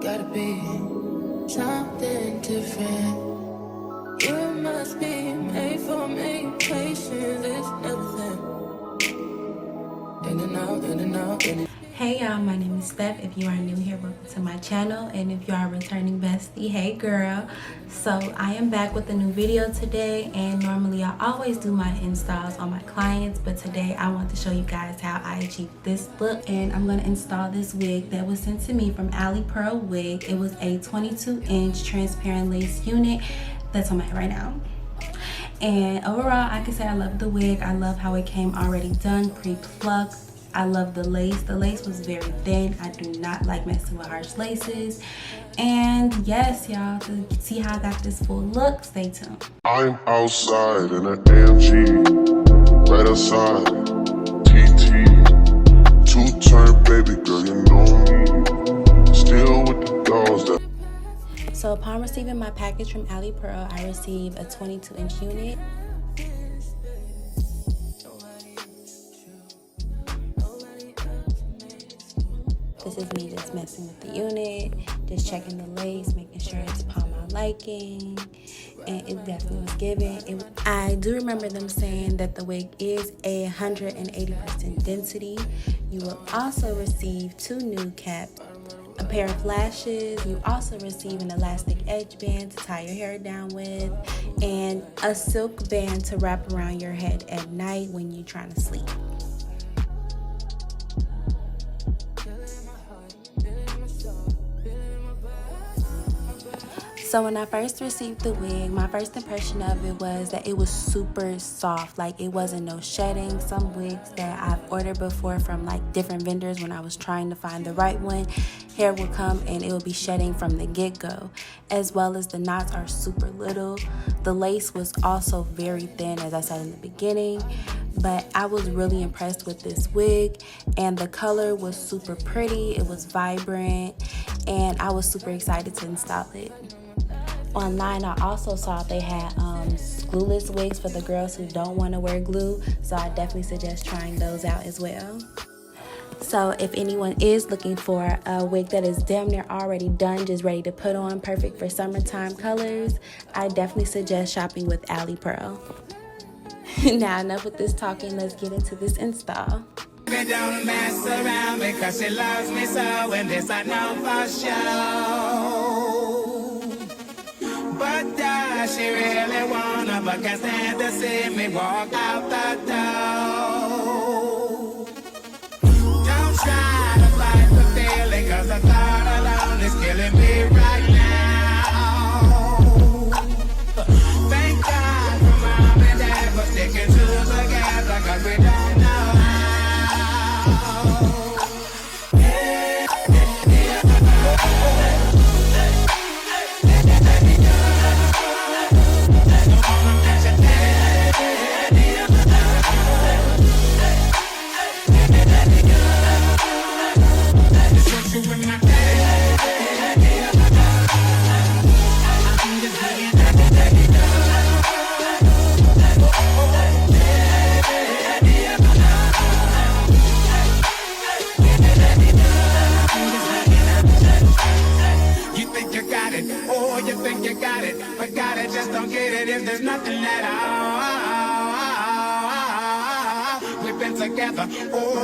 Gotta be something different. You must be made for me. Patience is nothing. In and out, in and out, in and out. Hey y'all, my name is Steph. If you are new here, welcome to my channel, and if you are a returning bestie, hey girl. So I am back with a new video today, and normally I always do my installs on my clients, but today I want to show you guys how I achieved this look. And I'm going to install this wig that was sent to me from AliPearl wig. It was a 22-inch transparent lace unit that's on my head right now. And overall, I can say I love the wig. I love how it came already done, pre-plucked. I love the lace. The lace was very thin. I do not like messing with harsh laces. And yes, y'all, to see how I got this full look, stay tuned. I'm outside in an AMG, right outside, TT, two-turn baby girl, you know me, still with the dolls that. So upon receiving my package from AliPearl, I received a 22-inch unit. This is me just messing with the unit, just checking the lace, making sure it's upon my liking, and it definitely was given. I do remember them saying that the wig is a 180% density. You will also receive 2 new caps, a pair of lashes. You also receive an elastic edge band to tie your hair down with, and a silk band to wrap around your head at night when you're trying to sleep. So when I first received the wig, my first impression of it was that it was super soft. Like, it wasn't no shedding. Some wigs that I've ordered before from like different vendors, when I was trying to find the right one, hair would come and it would be shedding from the get-go. As well as the knots are super little. The lace was also very thin, as I said in the beginning. But I was really impressed with this wig, and the color was super pretty. It was vibrant, and I was super excited to install it. Online, I also saw they had glueless wigs for the girls who don't want to wear glue, so I definitely suggest trying those out as well. So if anyone is looking for a wig that is damn near already done, just ready to put on, perfect for summertime colors, I definitely suggest shopping with AliPearl. Now, enough with this talking, let's get into this install. Don't mess around because she loves me so, and this I know for sure. But does she really wanna, but can't stand to see me walk out the door. Don't try to fight the feeling, cause the thought alone is killing me right now. Thank God for mom and dad for sticking together, cause we don't know how.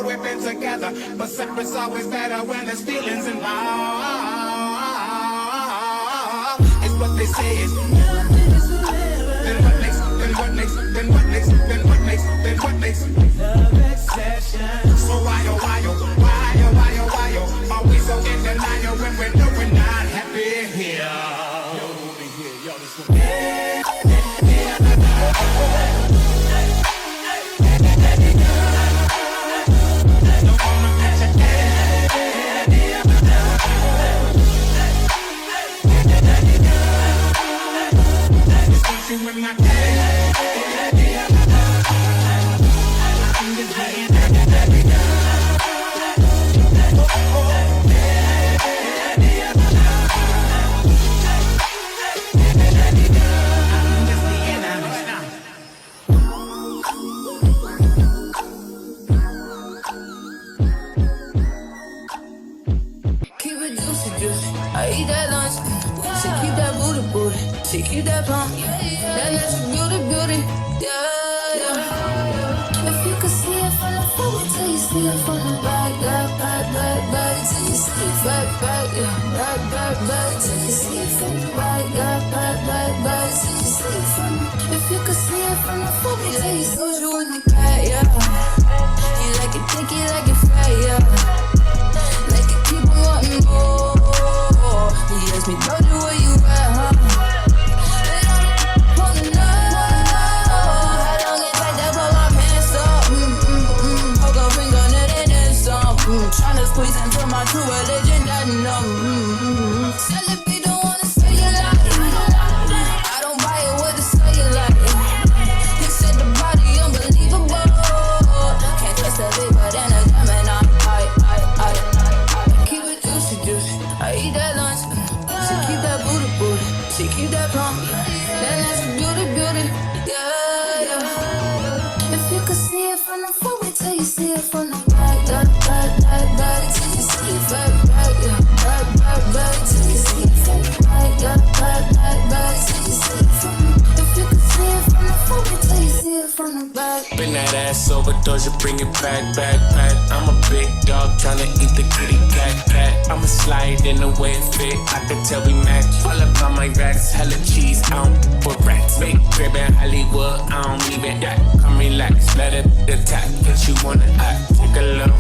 We've been together, but separate's always better when there's feelings involved. It's what they say is then what makes love exception. So why are we so in denial when we know we're not happy here? I eat that lunch. She keep that booty booty. She keep that plump. That natural beauty beauty. Yeah, yeah. If you could see it from the front, wait till you see it from the back. Back till you see it back, yeah. Back till you see it from the back. Back till you see it from the. If you could see it from the front, wait till you see you in the back, yeah. You like it thick, you like it fat, yeah. Like it keep on wanting more. He asked me, told you where you at, huh? Wanna know how long it take to pull my pants up? Hold up, finger, and then some. Tryna squeeze into my true religion, that numb. Celebrate, don't wanna say you like it. I don't buy it with a say you like it. He said the body unbelievable. Can't trust a big but then a Gemini. I keep it juicy. I eat that lunch. She keep that booty booty. She keep that plump. That natural beauty. Yeah, yeah. If you could see it from the front, wait till you see it from the back. Back till you see it back, yeah. Back till you see it from the back. Back till you see it from the. If you could see it from the front, wait till you see it from the back. Bring that ass over, doja, bring it back. I'm a big dog tryna eat the kitty cat. I'ma slide in the way it fit. I can tell we match. All up on my racks, hella cheese. I don't for rats. Big crib in Hollywood, I don't even that. Come relax, let it attack. Get you wanna act. Take a look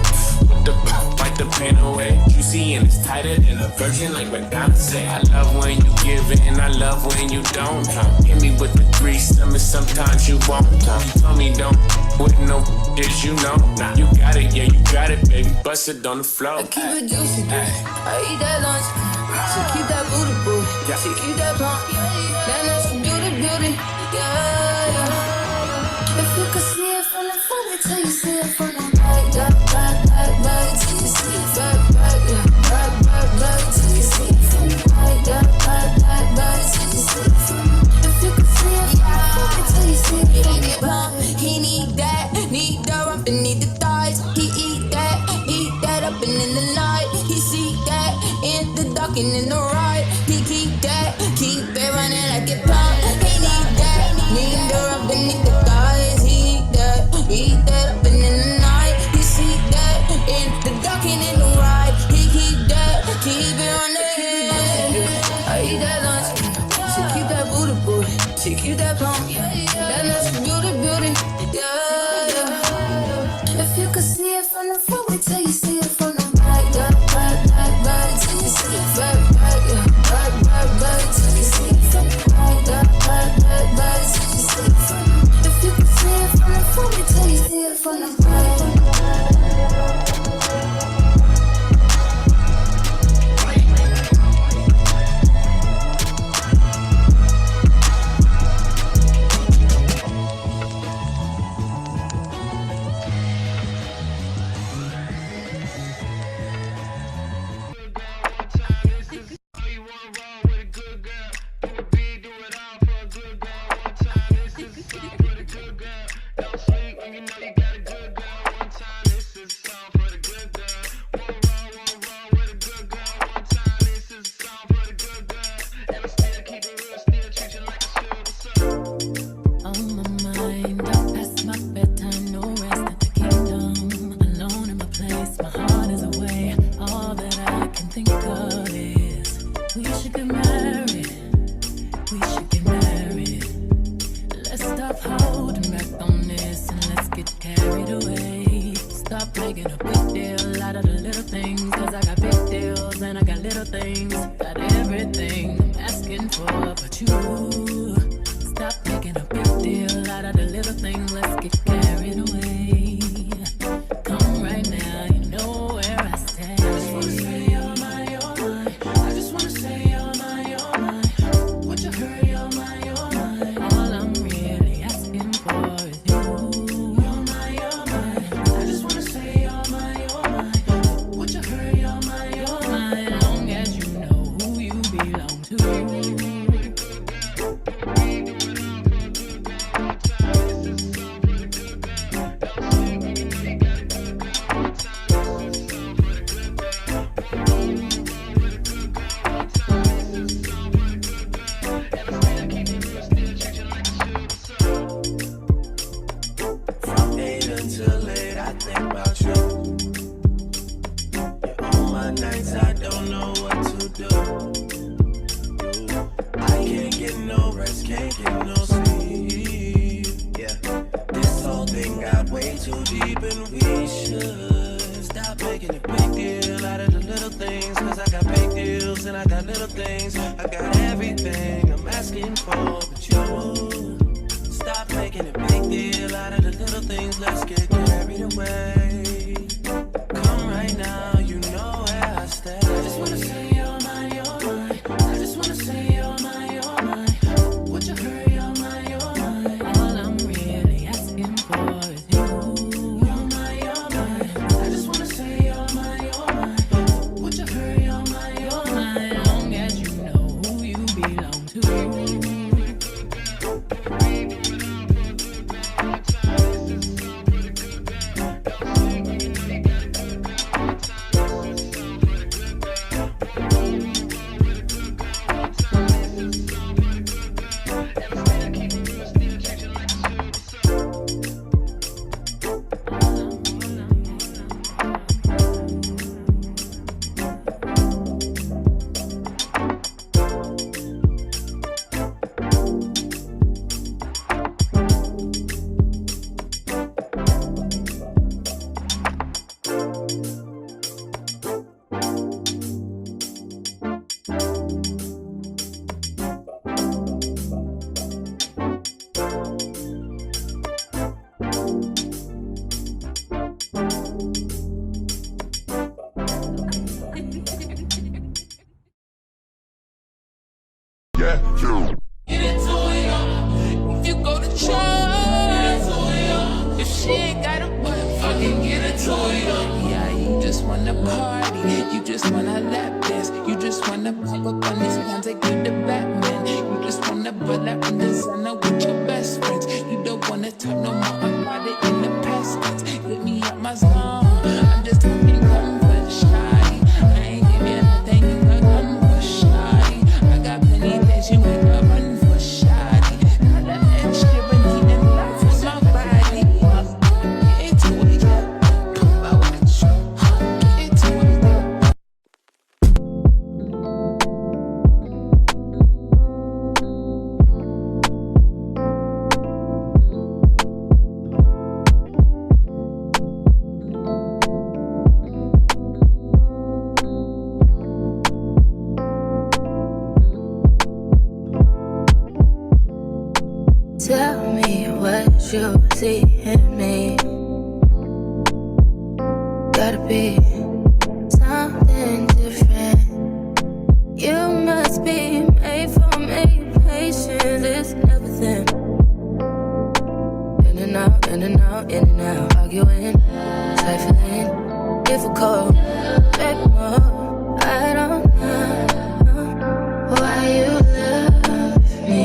with the pop, wipe the pain away. Juicy and it's tighter than a virgin, like Madonna say. I love when you give it and I love when you don't. Hit me with the grease, tell me sometimes you won't. You told me don't with no dish, you know. You got it, yeah, you got it, baby. Bust it on the floor. I keep it juicy. I eat that lunch. She keep that booty booty. She keep that plump. That natural beauty. Yeah, yeah. If you could see it from the front, wait till you see it from the back. Back till you see it back, yeah. Back till you see it from the back. Back till you see it from the. If you could see it from the front, wait till you see it from the back. He need the rump and need the thighs. He eat that up and in the night. He see that in the dark and in the right. He keep it running like it pump. He need the rump and need the thighs. He eat that up and in the night. He see that in the dark and in the right. He keep it running. I eat that lunch. She keep that booty. She keep that plump. That natural beauty. Yeah, yeah. If you could see it from the front, wait till you see it from the back. Back till you see it back, yeah. Back till you see it from the back. Back till you see it from the. If you could see it from the front, wait till you see it from the back. can't get no sleep. Yeah, this whole thing got way too deep, and we should stop making a big deal out of the little things. Cause I got big deals and I got little things. I got everything I'm asking for, but you stop making a big deal out of the little things. Let's get carried away. Come right now, you know where I stay. I just wanna say you're mine, you're mine. I just wanna say you're mine, you're mine. Would you hurry, you're mine, you're mine. All I'm really asking for is you. You're mine, you're mine. I just wanna say you're mine, you're mine. Would you hurry, you're mine, you're mine. As long as you know who you belong to. Tell me what you see in me. Gotta be something different. You must be made for me. Patience is everything. In and out, in and out, in and out. Arguing, trifling, difficult. Baby, more. I don't know why you love me.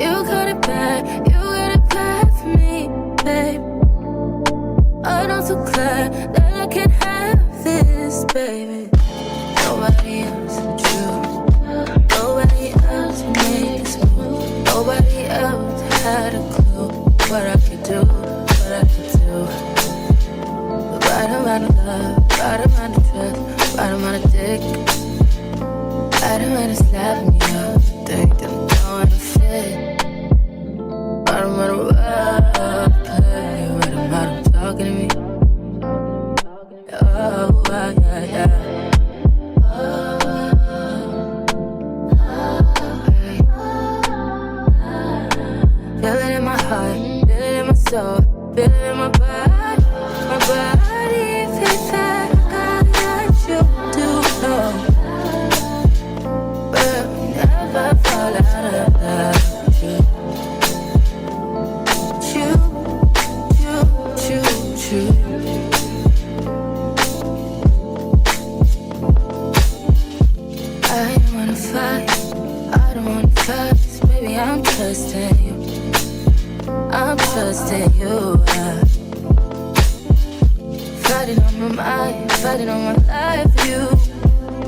You got it bad for me, babe. I'm so glad that I can have this, baby. Nobody else but you. Nobody else made this move. Nobody else had a clue what I could do, what I could do. Right around the love, right around the trust, right around the dick. Right around the slapping me up, think that I'm going to fit. Right around the rough play, right around the talking to me. Oh, yeah, yeah. Feel it in my heart, feel it in my soul, feel it in my body, my body. Feel that you do know. We'll never fall out of love. I'm trusting you. I'm trusting you. Fighting on my mind, fighting on my life for you.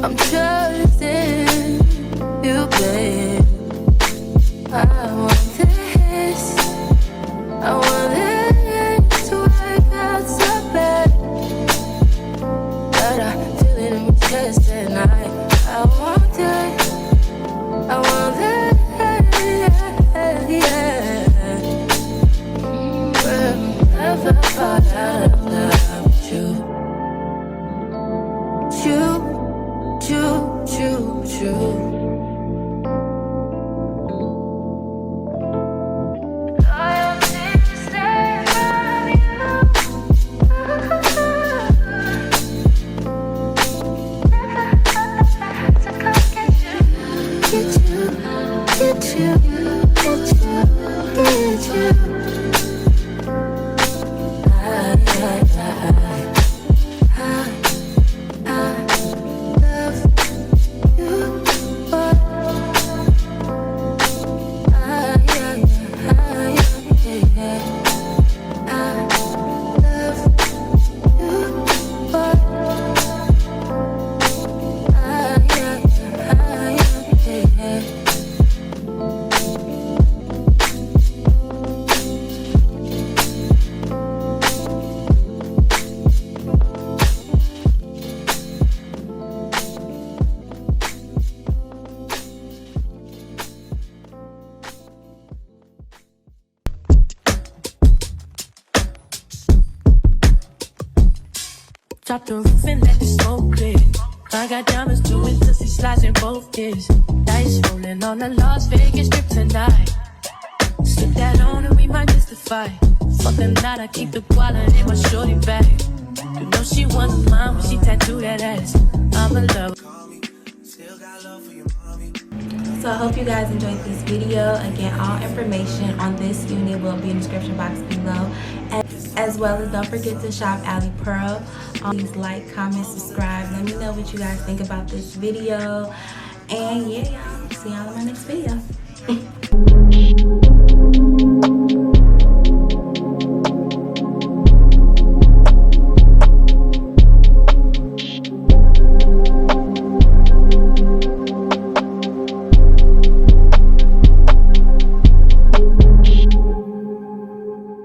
I'm trusting you, babe. I want this to work out so bad. But I feel it in my chest and I want that. I want that. choo, choo, choo, choo. Drop the roof and let the smoke clear. I got diamonds doing pussy slides in both ears. Dice rolling on the Las Vegas strip tonight. Slip that on and we might mystify. Fucking night, I keep the wallet in my shorty bag. You know she wasn't mine when she tattooed that ass. I'm in love. So I hope you guys enjoyed this video. Again, all information on this unit will be in the description box below. As well as don't forget to shop AliPearl. Please like, comment, subscribe. Let me know what you guys think about this video. And yeah, y'all, see y'all in my next video.